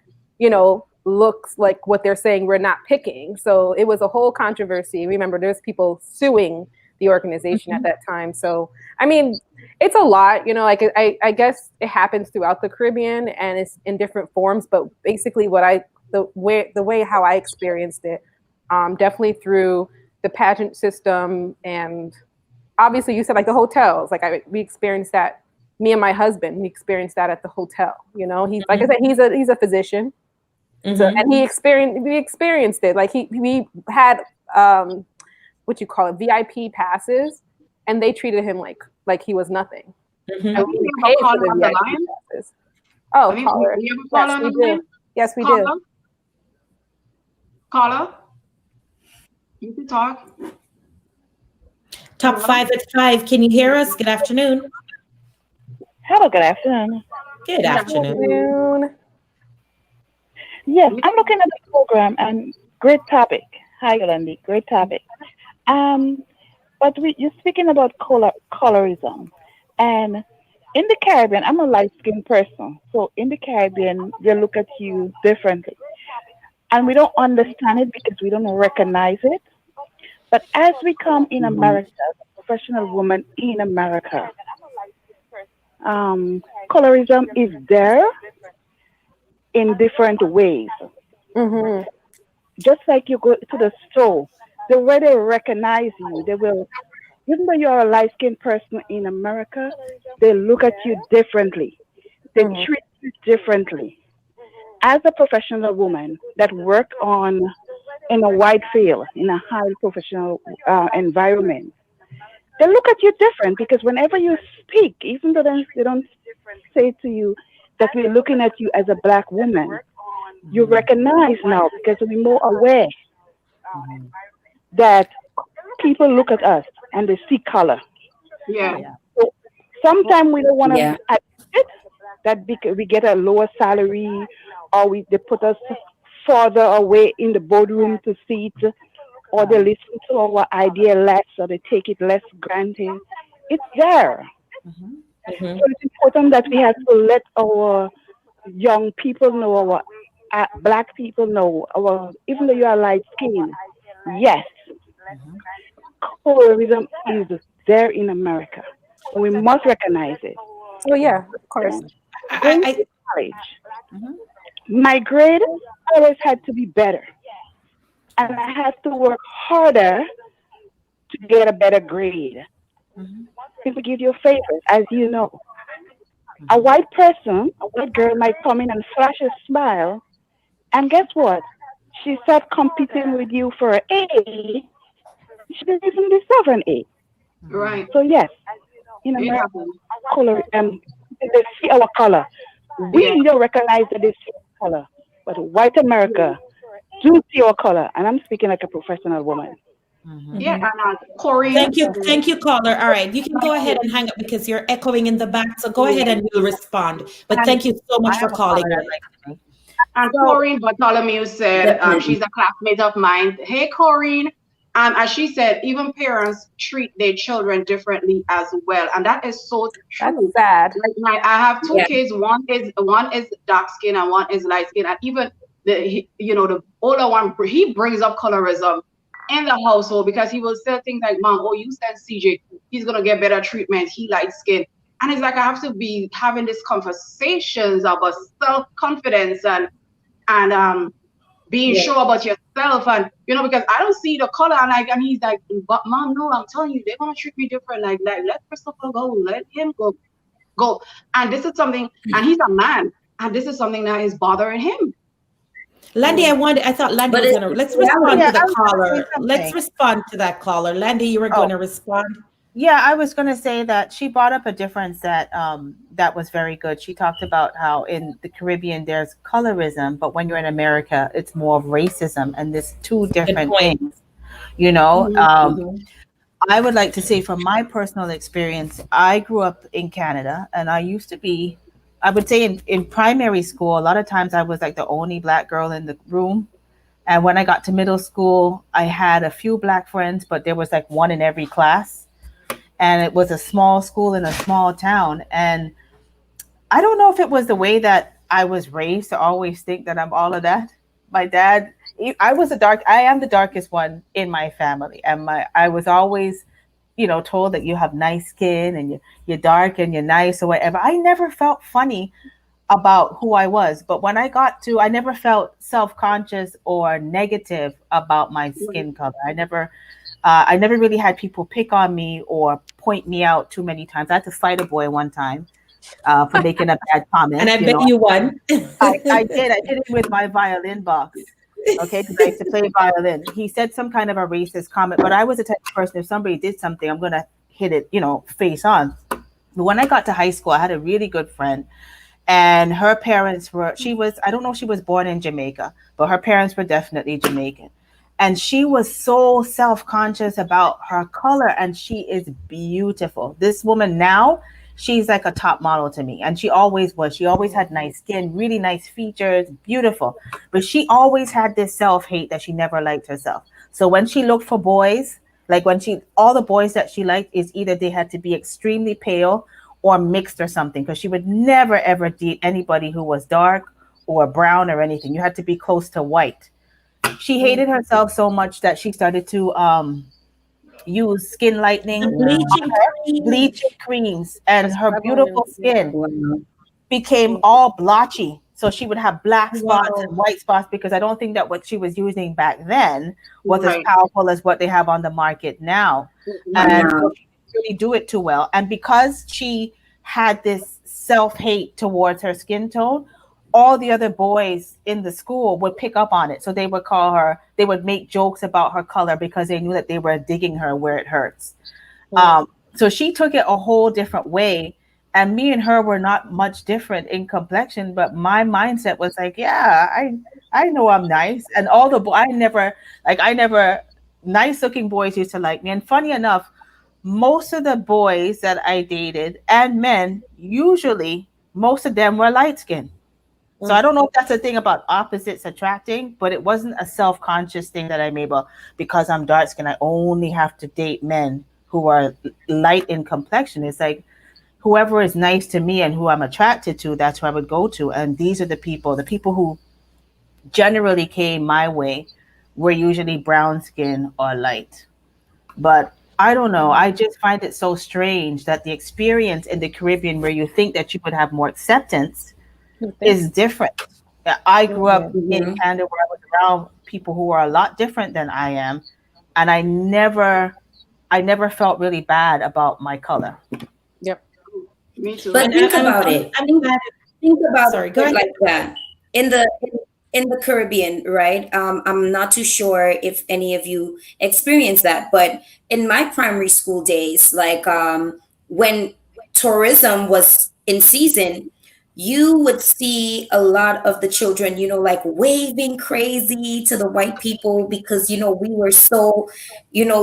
looks like what they're saying we're not picking. So it was a whole controversy. Remember, there's people suing the organization at that time. So, I mean, it's a lot, like I guess it happens throughout the Caribbean and it's in different forms, but basically the way how I experienced it, definitely through the pageant system. And obviously you said like the hotels, like we experienced that, me and my husband, we experienced that at the hotel, he's, like I said, he's a physician. So, and we experienced it. Like we had what you call it, VIP passes, and they treated him like he was nothing. And we paid for the VIP passes. Oh, caller. Yes, we do. Yes, we do. Caller, you can talk. Top 5 at 5. Can you hear us? Good afternoon. Hello, good afternoon. Good afternoon. Yes, I'm looking at the program and great topic. Hi, Yolandi, great topic. But you're speaking about colorism, and in the Caribbean, I'm a light-skinned person, so in the Caribbean, they look at you differently, and we don't understand it because we don't recognize it. But as we come in America, as a professional woman in America, colorism is there in different ways. Just like you go to the store, the way they recognize you, they will, even though you're a light-skinned person in America, they look at you differently. They treat you differently. As a professional woman that work in a wide field, in a highly professional environment, they look at you different because whenever you speak, even though they don't say to you that we're looking at you as a Black woman, you recognize now because we're more aware that people look at us and they see color. Yeah. So sometimes we don't want to admit that because we get a lower salary or they put us further away in the boardroom to see it, or they listen to our idea less, or they take it less granted. It's there. So it's important that we have to let our young people know, our Black people know, even though you are light skinned, yes, colorism is there in America. We must recognize it. Oh yeah, of course. Going to college, my grade always had to be better, and I had to work harder to get a better grade. People give you favors, as you know. A white person, a white girl might come in and flash a smile, and guess what? She starts competing with you for an A. She doesn't even deserve an A. Right. So yes, in America, color, they see our color. We don't recognize that they see our color, but white America do see our color, and I'm speaking like a professional woman. Yeah, and Corey. Thank you, caller. All right, you can go ahead and hang up because you're echoing in the back. So go ahead and we'll respond. But thank you so much for calling. And Corinne Bartholomew said she's a classmate of mine. Hey, Corinne. As she said, even parents treat their children differently as well, and that is so true. That's sad. Like I have two kids. One is dark skin and one is light skin. And even the older one, he brings up colorism in the household because he will say things like, "Mom, oh, you said CJ, he's gonna get better treatment. He light skin." And it's like I have to be having these conversations about self-confidence and being sure about yourself, and because I don't see the color, and he's like, "But Mom, no, I'm telling you, they're gonna treat me different. Like let Christopher go, let him go." And this is something, and he's a man, and this is something that is bothering him. Landy, I thought Landy was gonna. Let's respond to the caller. Let's respond to that caller. Landy, you were going to respond. Yeah, I was going to say that she brought up a difference that that was very good. She talked about how in the Caribbean there's colorism, but when you're in America, it's more of racism, and there's two different things. I would like to say from my personal experience, I grew up in Canada, and I used to be, I would say in primary school, a lot of times I was like the only Black girl in the room. And when I got to middle school, I had a few Black friends, but there was like one in every class. And it was a small school in a small town. And I don't know if it was the way that I was raised to always think that I'm all of that. My dad, I am the darkest one in my family. And I was always, told that you have nice skin and you're dark and you're nice or whatever. I never felt funny about who I was. But when I never felt self-conscious or negative about my skin color. I never really had people pick on me or point me out too many times. I had to fight a boy one time for making a bad comment. And I bet you won. I did it with my violin box. Okay, because I used to play violin. He said some kind of a racist comment, but I was the type of person, if somebody did something, I'm gonna hit it, face on. But when I got to high school, I had a really good friend, and her parents I don't know if she was born in Jamaica, but her parents were definitely Jamaican. And she was so self-conscious about her color, and she is beautiful. This woman now, she's like a top model to me. And she always was. She always had nice skin, really nice features, beautiful. But she always had this self-hate that she never liked herself. So when she looked for boys, like all the boys that she liked is either they had to be extremely pale or mixed or something, because she would never, ever date anybody who was dark or brown or anything. You had to be close to white. She hated herself so much that she started to use skin lightening, bleaching creams, and her beautiful skin became all blotchy. So she would have black spots and white spots, because I don't think that what she was using back then was as powerful as what they have on the market now. And so she didn't really do it too well. And because she had this self-hate towards her skin tone, all the other boys in the school would pick up on it. So they would make jokes about her color because they knew that they were digging her where it hurts. So she took it a whole different way. And me and her were not much different in complexion, but my mindset was like, yeah, I know I'm nice. And all the nice looking boys used to like me. And funny enough, most of the boys that I dated and men, usually most of them were light skinned. So I don't know if that's a thing about opposites attracting, but it wasn't a self-conscious thing that I'm able, because I'm dark skinned, I only have to date men who are light in complexion. It's like, whoever is nice to me and who I'm attracted to, that's who I would go to. And these are the people who generally came my way were usually brown skin or light. But I don't know. I just find it so strange that the experience in the Caribbean, where you think that you would have more acceptance, is different. I grew up in Canada, where I was around people who are a lot different than I am. And I never felt really bad about my color. Yep. Me too. But think about it. Think about Sorry, it go ahead. like that. In the Caribbean, right? I'm not too sure if any of you experienced that, but in my primary school days, like when tourism was in season, you would see a lot of the children, like waving crazy to the white people, because, we were so,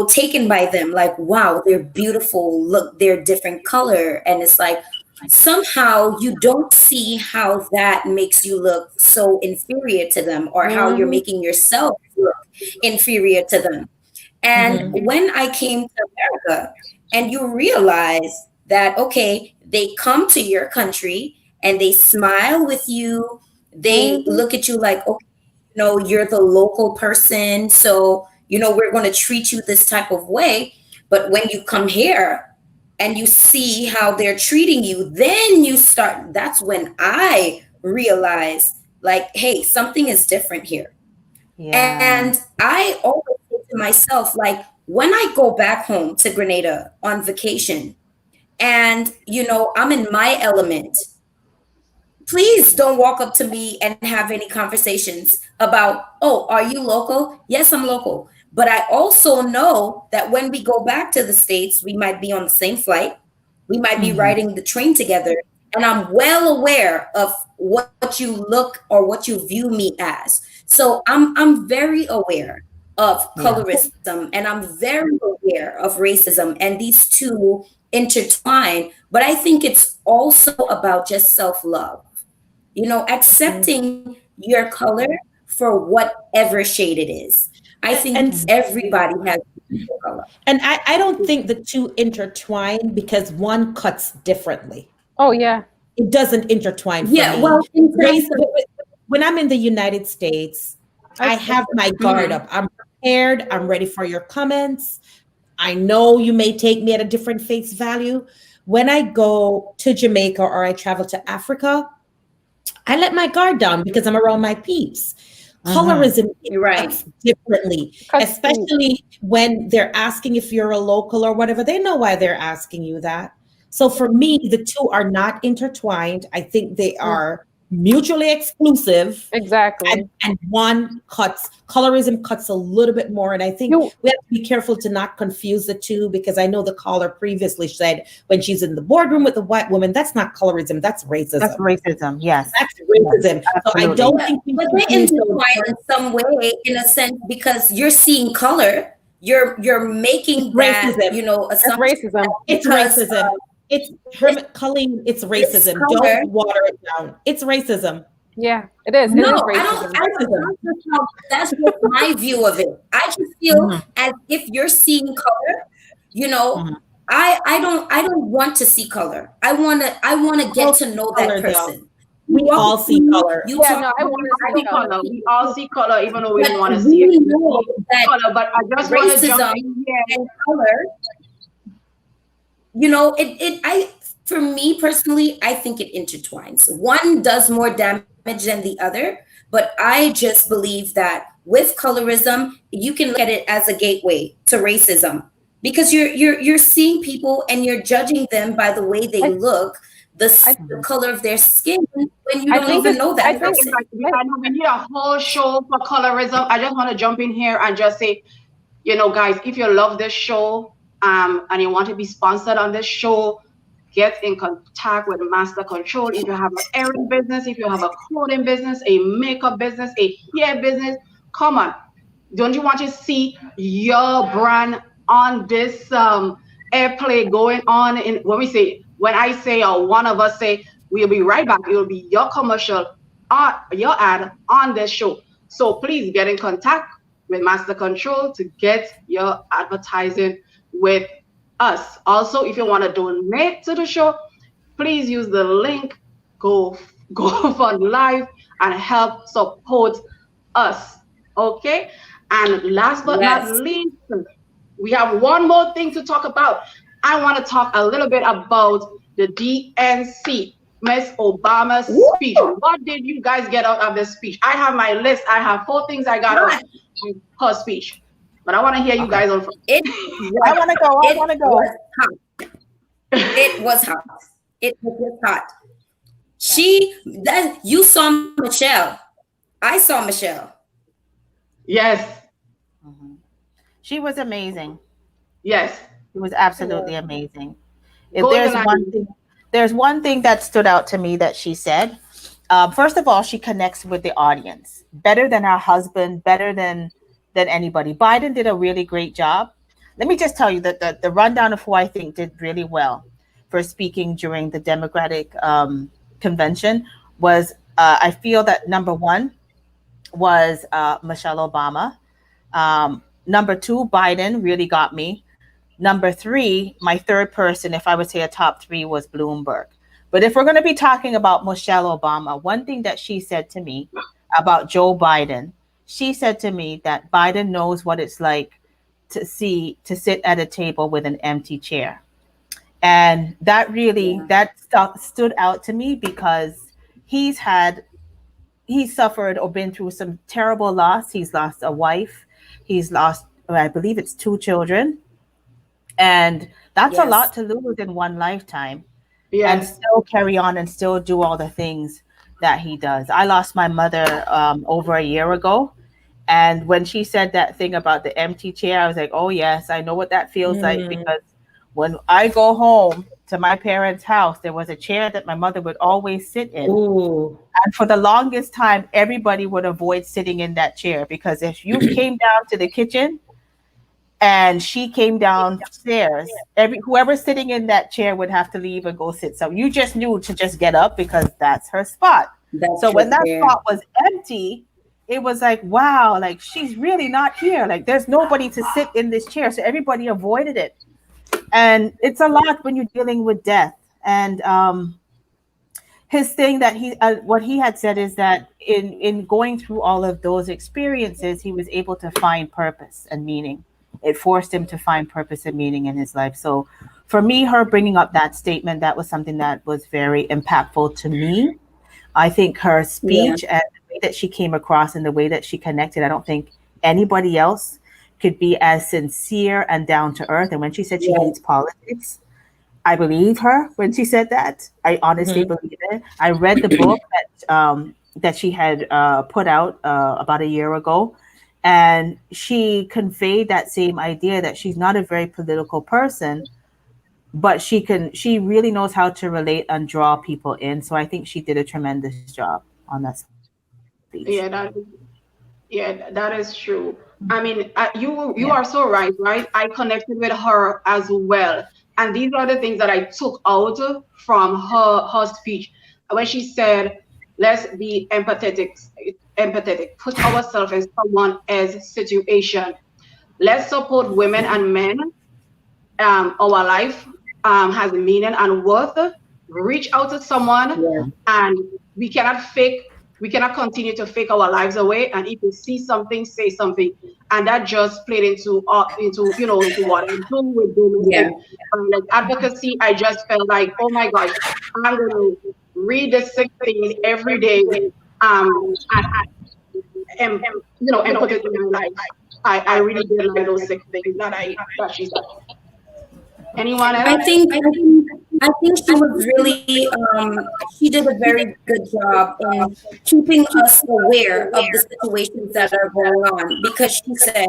taken by them. Like, wow, they're beautiful. Look, they're different color. And it's like, somehow you don't see how that makes you look so inferior to them, or how you're making yourself look inferior to them. And when I came to America, and you realize that, okay, they come to your country and they smile with you. They look at you like, okay, you're the local person. So, we're going to treat you this type of way. But when you come here and you see how they're treating you, then that's when I realized, like, hey, something is different here. Yeah. And I always say to myself, like, when I go back home to Grenada on vacation and, I'm in my element, please don't walk up to me and have any conversations about, oh, are you local? Yes, I'm local. But I also know that when we go back to the States, we might be on the same flight. We might be riding the train together. And I'm well aware of what you look or what you view me as. So I'm very aware of colorism, and I'm very aware of racism, and these two intertwine. But I think it's also about just self-love. Accepting your color for whatever shade it is. I think everybody has a color. And I don't think the two intertwine, because one cuts differently. Oh, yeah. It doesn't intertwine for me. Well, when I'm in the United States, I have my guard up. I'm prepared. I'm ready for your comments. I know you may take me at a different face value. When I go to Jamaica or I travel to Africa, I let my guard down because I'm around my peeps. Colorism is differently, especially when they're asking if you're a local or whatever. They know why they're asking you that. So for me, the two are not intertwined. I think they are mutually exclusive. Exactly. And one colorism cuts a little bit more. And I think we have to be careful to not confuse the two, because I know the caller previously said when she's in the boardroom with the white woman, that's not colorism, that's racism. That's racism, yes. That's racism. Yes, so I don't think but they intertwine in some way, in a sense, because you're seeing color, you're making that, racism. you know, It's racism. It's racism. It's Colleen, it's racism. Don't water it down. It's racism. Yeah, it is. No, it is racism. That's just my view of it. I just feel as if you're seeing color, you know, I don't want to see color. I wanna get to know that person. We all see color. I want to see color. We all see color, even though we don't want to see it. Color, but I just want to jump in here. And color, you know, for me personally, I think it intertwines. One does more damage than the other, but I just believe that with colorism, you can look at it as a gateway to racism, because you're seeing people and you're judging them by the way they look, the color of their skin, when you don't even know that person. We need a whole show for colorism. I just want to jump in here and just say, you know, guys, if you love this show, and you want to be sponsored on this show, get in contact with Master Control. If you have an errand business, if you have a clothing business, a makeup business, a hair business, come on. Don't you want to see your brand on this airplay going on? When I say, or one of us say, we'll be right back. It will be your commercial, your ad on this show. So please get in contact with Master Control to get your advertising with us. Also, if you want to donate to the show, please use the link, go for live and help support us. Okay. And last but not least, we have one more thing to talk about. I want to talk a little bit about the DNC, Miss Obama's speech. What did you guys get out of this speech? I have my list. I have 4 things I got out of her speech. But I want to hear you guys on first. I want to go. It was hot. It was hot. You saw Michelle. I saw Michelle. Yes. She was amazing. Yes. It was absolutely amazing. If there's one thing that stood out to me that she said. First of all, she connects with the audience better than her husband, better than anybody. Biden did a really great job. Let me just tell you that the rundown of who I think did really well for speaking during the Democratic convention was, I feel that number 1 was Michelle Obama. Number 2, Biden really got me. Number 3, my third person, if I would say a top 3, was Bloomberg. But if we're going to be talking about Michelle Obama, one thing that she said to me about Joe Biden, she said to me that Biden knows what it's like to sit at a table with an empty chair. And that really, stood out to me, because he's suffered or been through some terrible loss. He's lost a wife. He's lost, I believe it's 2 children. And that's a lot to lose in one lifetime. And still carry on and still do all the things that he does. I lost my mother over a year ago. And when she said that thing about the empty chair, I was like, oh, yes, I know what that feels like. Because when I go home to my parents' house, there was a chair that my mother would always sit in. Ooh. And for the longest time, everybody would avoid sitting in that chair, because if you came down to the kitchen and she came downstairs, whoever's sitting in that chair would have to leave and go sit. So you just knew to just get up, because that's her spot. So when that spot was empty, it was like, wow, like she's really not here. Like there's nobody to sit in this chair. So everybody avoided it. And it's a lot when you're dealing with death. And his thing that what he had said is that in going through all of those experiences, he was able to find purpose and meaning. It forced him to find purpose and meaning in his life. So for me, her bringing up that statement, that was something that was very impactful to me. I think her speech and the way that she came across and the way that she connected, I don't think anybody else could be as sincere and down to earth. And when she said she hates politics, I believe her when she said that. I honestly believe it. I read the book that she had put out about a year ago, and she conveyed that same idea that she's not a very political person, but she really knows how to relate and draw people in. So I think she did a tremendous job on that speech. Yeah, that is true. I mean, you are so right? I connected with her as well. And these are the things that I took out from her speech when she said, let's be empathetic, put ourselves in someone else's situation. Let's support women and men. Our life has meaning and worth. Reach out to someone, and we cannot continue to fake our lives away. And if you see something, say something. And that just played into what I'm doing with domestic like advocacy. I just felt like, oh my gosh, I'm going to read the 6 things every day, and put it in my life. I really did like those 6 things that she said. Anyone else? I think she was really she did a very good job in keeping us aware of the situations that are going on, because she said,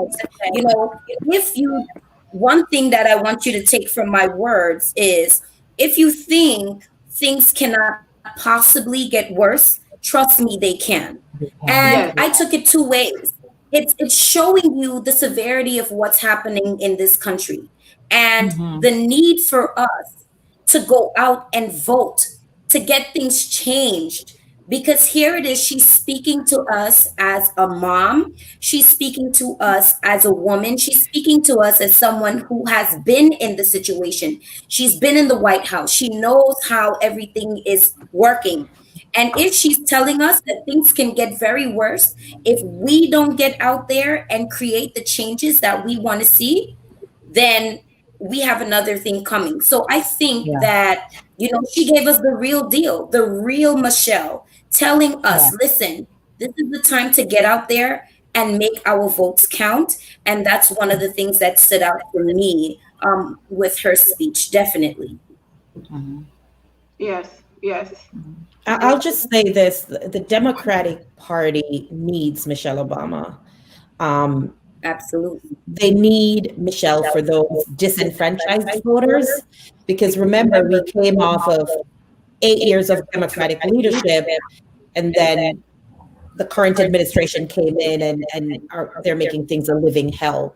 one thing that I want you to take from my words is, if you think things cannot possibly get worse, trust me, they can. And I took it 2 ways. It's showing you the severity of what's happening in this country, and the need for us to go out and vote to get things changed. Because here it is, she's speaking to us as a mom, she's speaking to us as a woman, she's speaking to us as someone who has been in the situation. She's been in the White House, she knows how everything is working. And if she's telling us that things can get very worse if we don't get out there and create the changes that we want to see, then we have another thing coming. So I think that, she gave us the real deal, the real Michelle, telling us, listen, this is the time to get out there and make our votes count. And that's one of the things that stood out for me with her speech, definitely. Yes. I'll just say this: the Democratic Party needs Michelle Obama. Absolutely. They need Michelle for those disenfranchised voters, because remember, we came off of 8 years of Democratic leadership, and then the current administration came in and they're making things a living hell.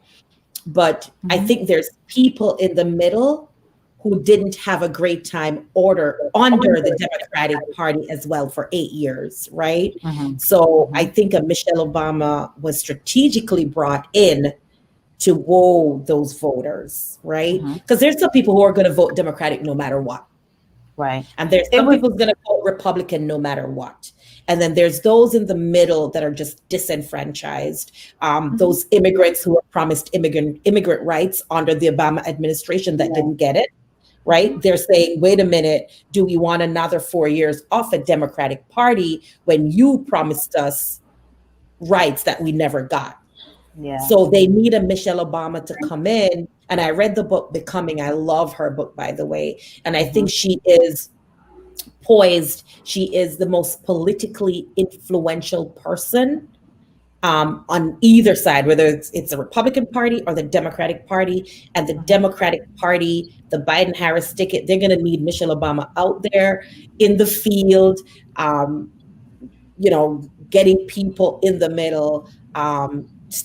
But I think there's people in the middle who didn't have a great time under the Democratic Party as well for 8 years, right? So I think Michelle Obama was strategically brought in to woo those voters, right? Because there's some people who are going to vote Democratic no matter what. Right. And there's some people who's going to vote Republican no matter what. And then there's those in the middle that are just disenfranchised. Those immigrants who were promised immigrant rights under the Obama administration that didn't get it. Right? They're saying, wait a minute, do we want another 4 years off a Democratic Party when you promised us rights that we never got? Yeah. So they need a Michelle Obama to come in. And I read the book Becoming. I love her book, by the way. And I think she is poised. She is the most politically influential person on either side, whether it's the Republican Party or the Democratic Party. And the Democratic Party, the Biden-Harris ticket, they're going to need Michelle Obama out there in the field, getting people in the middle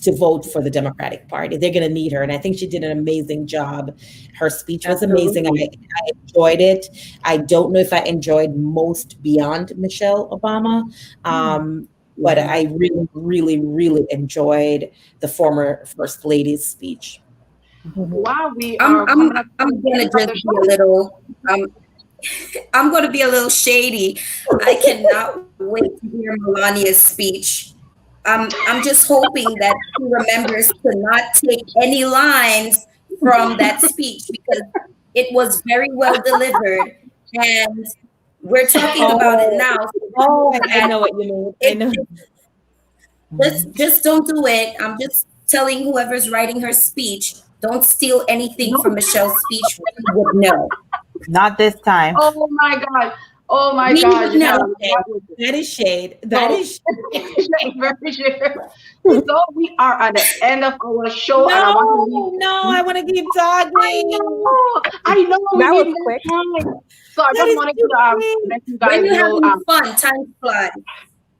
to vote for the Democratic Party. They're going to need her. And I think she did an amazing job. Her speech was amazing. I enjoyed it. I don't know if I enjoyed most beyond Michelle Obama. But I really, really, really enjoyed the former First Lady's speech. Wow, I'm gonna just be a little. I'm going to be a little shady. I cannot wait to hear Melania's speech. I'm just hoping that she remembers to not take any lines from that speech, because it was very well delivered, and we're talking about it now. I know what you mean. I know. Just don't do it. I'm just telling whoever's writing her speech, don't steal anything from Michelle's speech. We would know. Not this time. Oh my God. Oh my We God. need now. That is shade. That is Very sure. So we are at the end of our show. and I want to I want to keep talking. I know. We That was need more quick. time. So I That just is wanted to let you guys When you're know. having fun, time flies.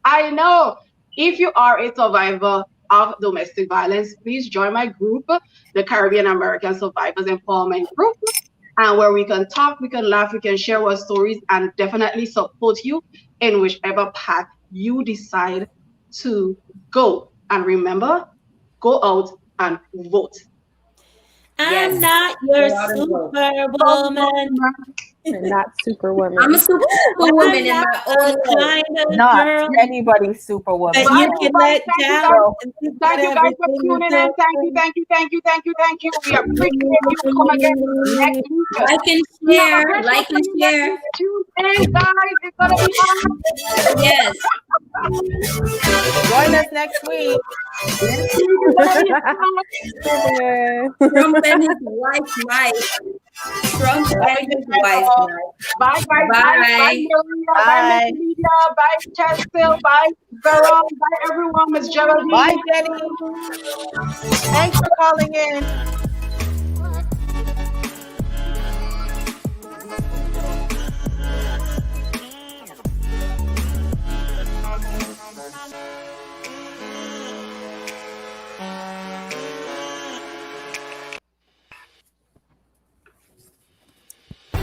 I know. If you are a survivor of domestic violence, please join my group, the Caribbean American Survivors Empowerment Group, and where we can talk, we can laugh, we can share our stories, and definitely support you in whichever path you decide to go. And remember, go out and vote. I'm Yes. not your Go out and vote. superwoman. You're not superwoman. I'm a superwoman in my own way. Kind of Not girl anybody's superwoman. that Bye, you can bye. let Thank you, down. guys. and think Thank you that guys for everything is tuning in. Thank you, thank you, thank you, thank you, thank you, thank you. We appreciate you. Come again next week. Like and share, like and share. Tune in, guys. It's gonna be fun. Yes. Join us next week. Trump and his wife's life. Trump and his wife's life. Bye, bye, bye, Bye. bye, Maria, bye, Miss Media, bye, Chastil, bye, Veron, bye, everyone, Miss Geraldine. Bye, Jenny. Thanks for calling in.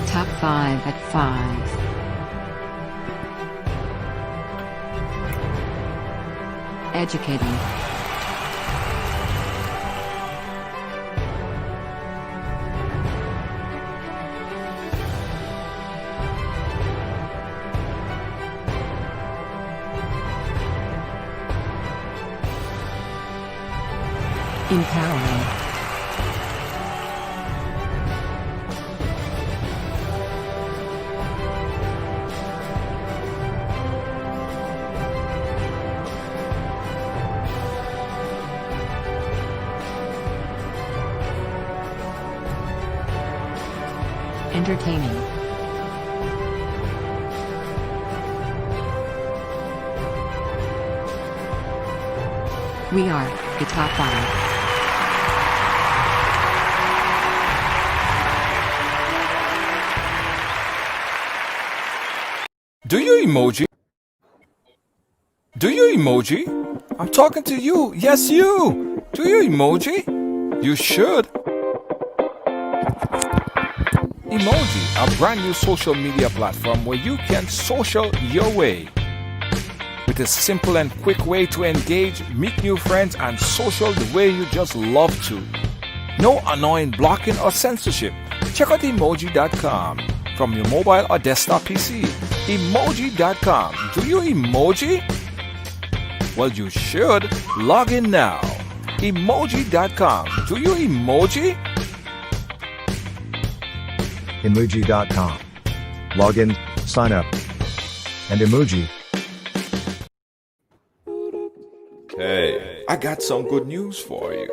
Top 5 at 5. Educating. Empowering. Entertaining. We are the top 5. Do you emoji? Do you emoji? I'm talking to you. Yes, you. Do you emoji? You should. Emoji, a brand new social media platform where you can social your way. With a simple and quick way to engage, meet new friends, and social the way you just love to. No annoying blocking or censorship. Check out emoji.com from your mobile or desktop PC. Emoji.com. Do you emoji? Well, you should. Log in now. Emoji.com. Do you emoji? Emoji.com. Log in, sign up, and emoji. Hey, I got some good news for you.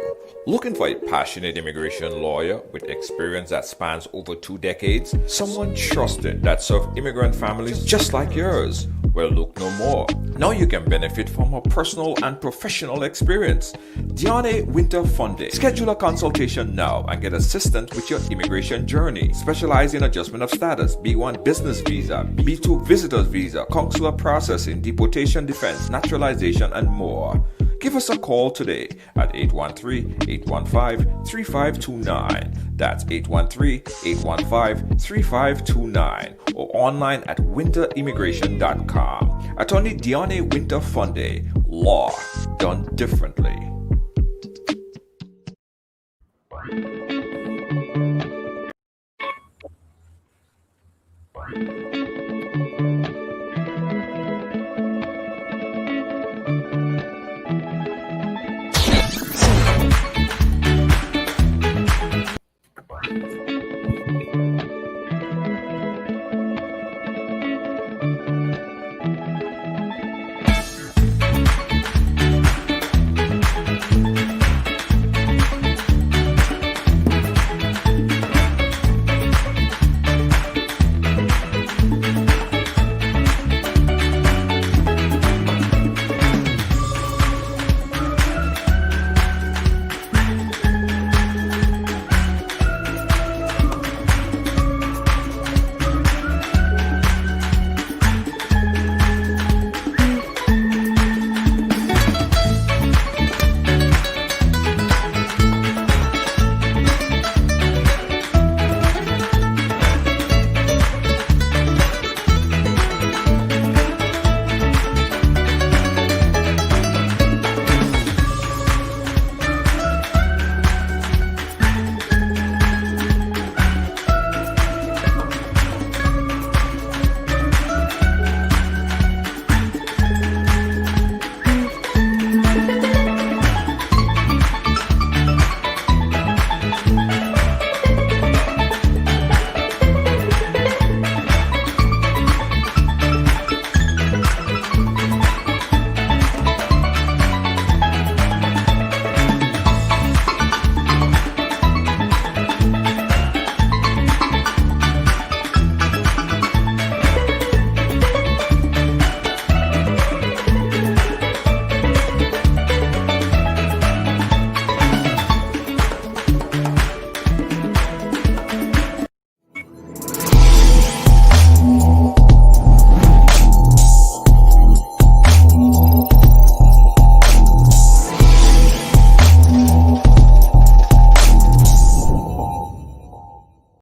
Looking for a passionate immigration lawyer with experience that spans over 2 decades? Someone trusted that served immigrant families just like yours? Well, look no more. Now you can benefit from her personal and professional experience. Diane Winter Funde. Schedule a consultation now and get assistance with your immigration journey. Specialize in adjustment of status, B1 business visa, B2 visitor's visa, consular processing, deportation defense, naturalization, and more. Give us a call today at 813-815-3529. That's 813-815-3529 or online at winterimmigration.com. Attorney Diane Winter Funde. Law done differently.